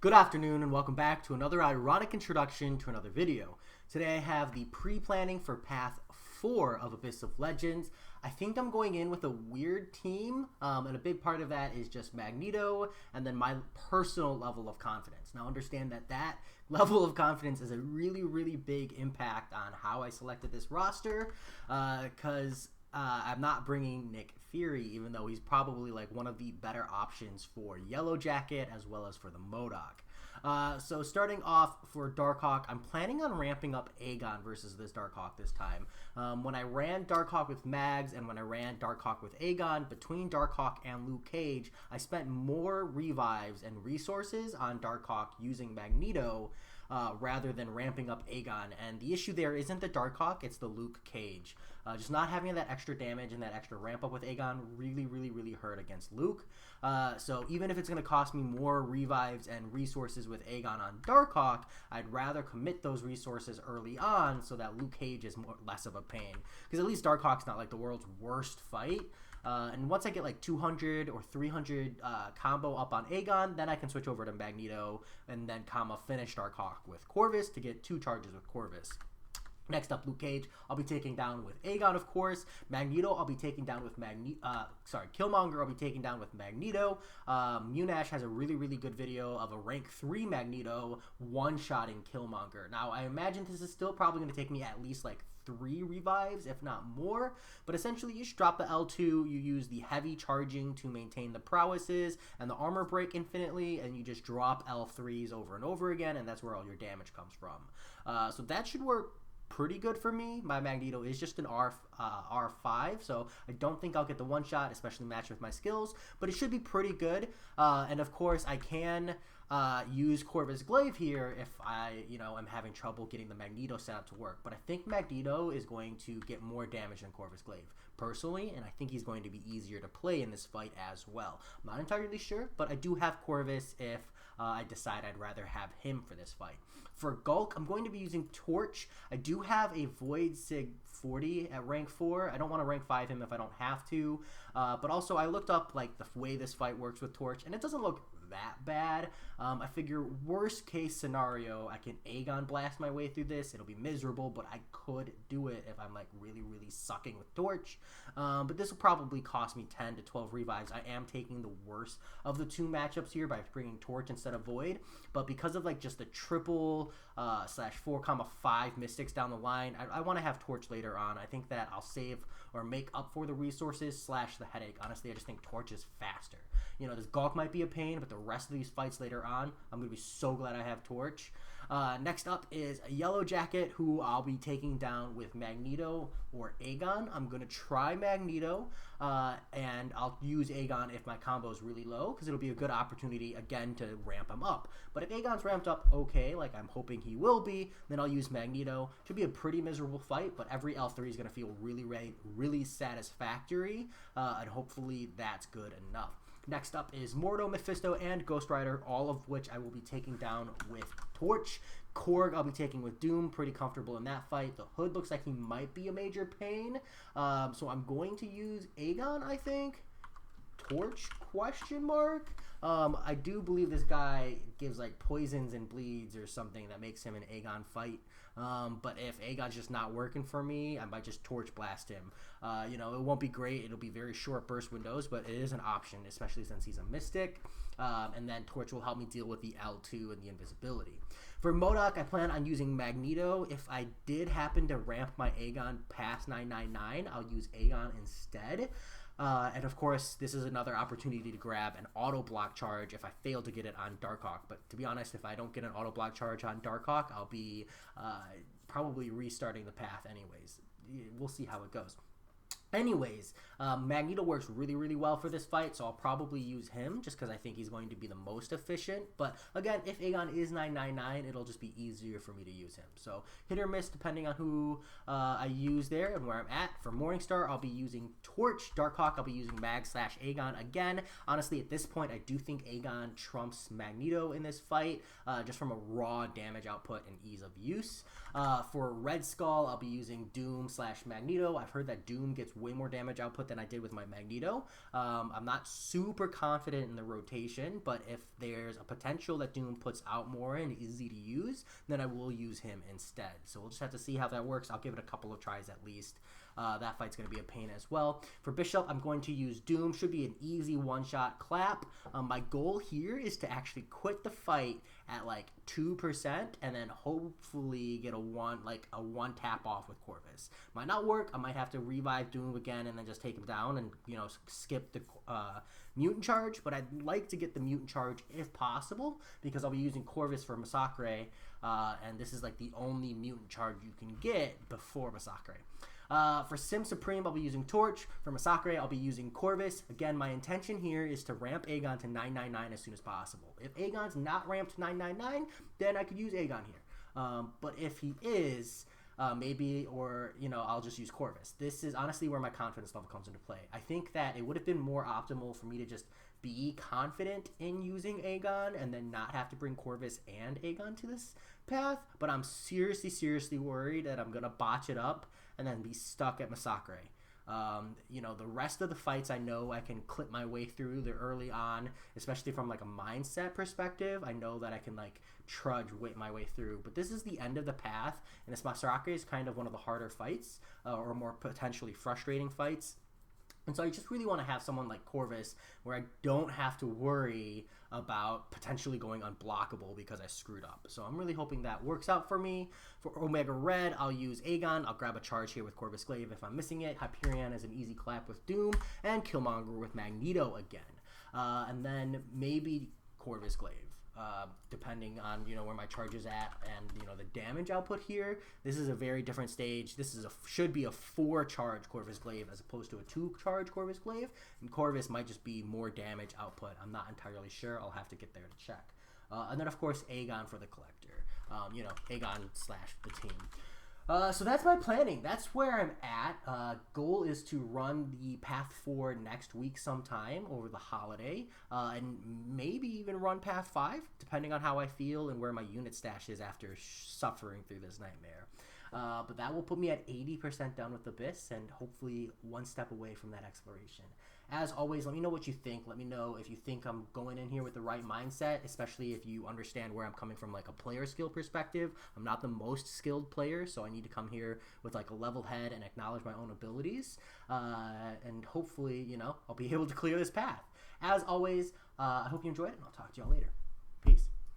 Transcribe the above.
Good afternoon and welcome back to another ironic introduction to another video. Today I have the pre-planning for Path 4 of Abyss of Legends. I think I'm going in with a weird team, and a big part of that is just Magneto and then my personal level of confidence. Now understand that level of confidence is a really big impact on how I selected this roster, because I'm not bringing Nick Fury, even though he's probably like one of the better options for Yellow Jacket as well as for the Modoc. So starting off for Darkhawk, I'm planning on ramping up Aegon versus this Darkhawk this time. When I ran Darkhawk with Mags and when I ran Darkhawk with Aegon, between Darkhawk and Luke Cage, I spent more revives and resources on Darkhawk using Magneto rather than ramping up Aegon. And the issue there isn't the Darkhawk, it's the Luke Cage. Just not having that extra damage and that extra ramp up with Aegon really hurt against Luke. So even if it's going to cost me more revives and resources with Aegon on Darkhawk, I'd rather commit those resources early on so that Luke Cage is less of a pain. Because at least Darkhawk's not like the world's worst fight. And once I get like 200 or 300 combo up on Aegon, then I can switch over to Magneto and then finish Darkhawk with Corvus to get 2 charges with Corvus. Next up, Luke Cage, I'll be taking down with Aegon, of course. Magneto, I'll be taking down with Killmonger, I'll be taking down with Magneto. Munash has a really good video of a rank 3 Magneto one-shotting Killmonger. Now, I imagine this is still probably going to take me at least like 3 revives, if not more. But essentially, you just drop the L2, you use the heavy charging to maintain the prowesses and the armor break infinitely, and you just drop L3s over and over again, and that's where all your damage comes from. So that should work pretty good for me. My Magneto is just an R5, so I don't think I'll get the one shot, especially matched with my skills, but it should be pretty good. And of course, I can use Corvus Glaive here if I, am having trouble getting the Magneto set up to work. But I think Magneto is going to get more damage than Corvus Glaive, personally, and I think he's going to be easier to play in this fight as well. I'm not entirely sure, but I do have Corvus if I decide I'd rather have him for this fight. For Gulk, I'm going to be using Torch. I do have a Void Sig 40 at rank 4. I don't want to rank 5 him if I don't have to. But also, I looked up like the way this fight works with Torch, and it doesn't look that bad. I figure worst case scenario, I can Aegon blast my way through this. It'll be miserable, but I could do it if I'm like really sucking with Torch. But this will probably cost me 10 to 12 revives. I am taking the worst of the 2 matchups here by bringing Torch instead of Void. But because of like just the triple /4,5 Mystics down the line, I want to have Torch later on. I think that I'll save or make up for the resources / the headache. Honestly, I just think Torch is faster. This Gulk might be a pain, but the rest of these fights later on, I'm going to be so glad I have Torch. Next up is a Yellow Jacket, who I'll be taking down with Magneto or Aegon. I'm going to try Magneto, and I'll use Aegon if my combo is really low, because it'll be a good opportunity, again, to ramp him up. But if Aegon's ramped up okay, like I'm hoping he will be, then I'll use Magneto. Should be a pretty miserable fight, but every L3 is going to feel really satisfactory, and hopefully that's good enough. Next up is Mordo, Mephisto, and Ghost Rider, all of which I will be taking down with Torch. Korg I'll be taking with Doom, pretty comfortable in that fight. The Hood looks like he might be a major pain, so I'm going to use Aegon, I think. Torch, question mark? I do believe this guy gives like poisons and bleeds or something that makes him an Aegon fight. But if Aegon's just not working for me, I might just Torch blast him. It won't be great. It'll be very short burst windows, but it is an option, especially since he's a Mystic. And then Torch will help me deal with the L2 and the invisibility. For Modoc, I plan on using Magneto. If I did happen to ramp my Aegon past 999, I'll use Aegon instead. And of course, this is another opportunity to grab an auto block charge if I fail to get it on Darkhawk. But to be honest, if I don't get an auto block charge on Darkhawk, I'll be probably restarting the path anyways. We'll see how it goes. Anyways, Magneto works really well for this fight, so I'll probably use him just because I think he's going to be the most efficient. But again, if Aegon is 999, it'll just be easier for me to use him. So hit or miss depending on who I use there and where I'm at. For Morningstar, I'll be using Torch. Darkhawk, I'll be using Mag / Aegon again. Honestly, at this point, I do think Aegon trumps Magneto in this fight, just from a raw damage output and ease of use. For Red Skull, I'll be using Doom / Magneto. I've heard that Doom gets way more damage output than I did with my Magneto. I'm not super confident in the rotation, but if there's a potential that Doom puts out more and easy to use, then I will use him instead. So we'll just have to see how that works. I'll give it a couple of tries at least. That fight's going to be a pain as well. For Bishop, I'm going to use Doom. Should be an easy one-shot clap. My goal here is to actually quit the fight at like 2% and then hopefully get a one tap off with Corvus. Might not work. I might have to revive Doom again and then just take him down and, you know, skip the mutant charge, but I'd like to get the mutant charge if possible because I'll be using Corvus for Massacre, and this is like the only mutant charge you can get before Massacre. For Sim Supreme, I'll be using Torch. For Massacre, I'll be using Corvus. Again, my intention here is to ramp Aegon to 999 as soon as possible. If Aegon's not ramped to 999, then I could use Aegon here. But if he is, maybe, or, you know, I'll just use Corvus. This is honestly where my confidence level comes into play. I think that it would have been more optimal for me to just be confident in using Aegon and then not have to bring Corvus and Aegon to this path, but I'm seriously worried that I'm going to botch it up and then be stuck at Massacre. You know, the rest of the fights I know I can clip my way through. They're early on, especially from like a mindset perspective. I know that I can like trudge my way through, but this is the end of the path, and this Massacre is kind of one of the harder fights, or more potentially frustrating fights. And so I just really want to have someone like Corvus where I don't have to worry about potentially going unblockable because I screwed up. So I'm really hoping that works out for me. For Omega Red, I'll use Aegon. I'll grab a charge here with Corvus Glaive if I'm missing it. Hyperion is an easy clap with Doom. And Killmonger with Magneto again. And then maybe Corvus Glaive. Depending on, you know, where my charge is at and, you know, the damage output here. This is a very different stage. This is should be a 4-charge Corvus Glaive as opposed to a 2-charge Corvus Glaive, and Corvus might just be more damage output. I'm not entirely sure. I'll have to get there to check. And then of course Aegon for the collector. You know, Aegon / the team. So that's my planning. That's where I'm at. Goal is to run the Path 4 next week sometime over the holiday, and maybe even run Path 5, depending on how I feel and where my unit stash is after suffering through this nightmare. But that will put me at 80% done with Abyss and hopefully one step away from that exploration. As always, let me know what you think. Let me know if you think I'm going in here with the right mindset, especially if you understand where I'm coming from like a player skill perspective. I'm not the most skilled player, so I need to come here with like a level head and acknowledge my own abilities. And hopefully, you know, I'll be able to clear this path. As always, I hope you enjoyed it, and I'll talk to y'all later.